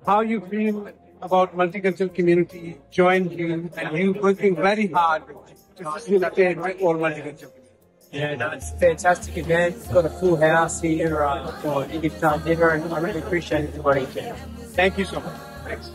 how you feel about multicultural community joined you and you working very hard to facilitate all multicultural. Yeah, no, it's a fantastic event. It's got a full house here for Egyptian dinner, and I really appreciate everybody here. Thank you so much. Thanks.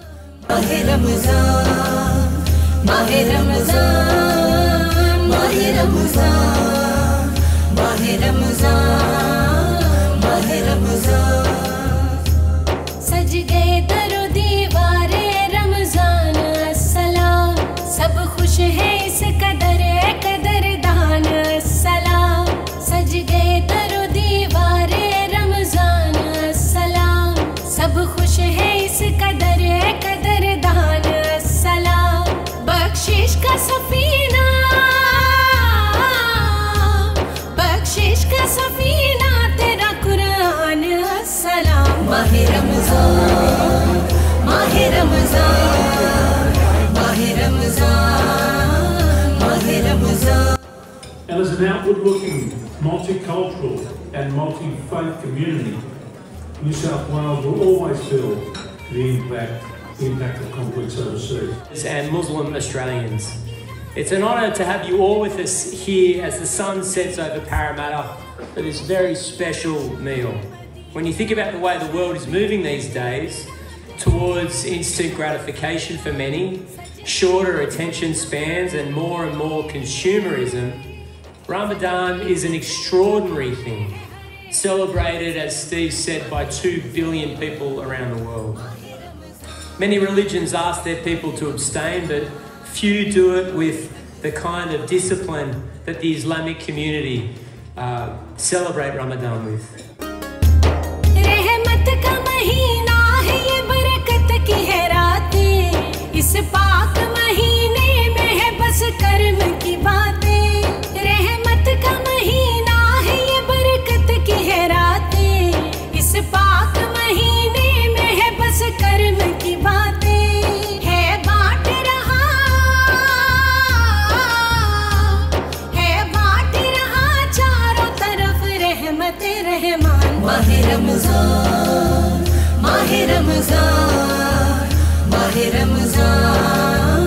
सज गए दरो दीवारे रमजान सलाम सब खुश है इस कदरदान सलाम सज गए दरो दीवारे रमजान सलाम सब खुश है इस कदरदान सलाम बख्शिश का सफीना तेरा कुरान सलाम माहे रमजान माहे रमजान माहे रमजान माहे Ramzan. And as an outward-looking, multicultural and multi-faith community, New South Wales will always feel the impact of conflicts overseas. And Muslim Australians. It's an honour to have you all with us here as the sun sets over Parramatta for this very special meal. When you think about the way the world is moving these days towards instant gratification for many, shorter attention spans and more consumerism, Ramadan is an extraordinary thing, celebrated, as Steve said, by 2 billion people around the world. Many religions ask their people to abstain, but few do it with the kind of discipline that the Islamic community celebrate Ramadan with. रहमत का महीना है ये बरकत की है रातें इस पाक महीने में है बस कर्म की बातें रहमत का महीना है ये बरकत की है रातें इस पाक महीने में है बस कर्म की बातें है बांट रहा चारों तरफ रहमत रहमान माहे रमजान माहे रमजान माहे रमजान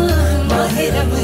माहे रमजान.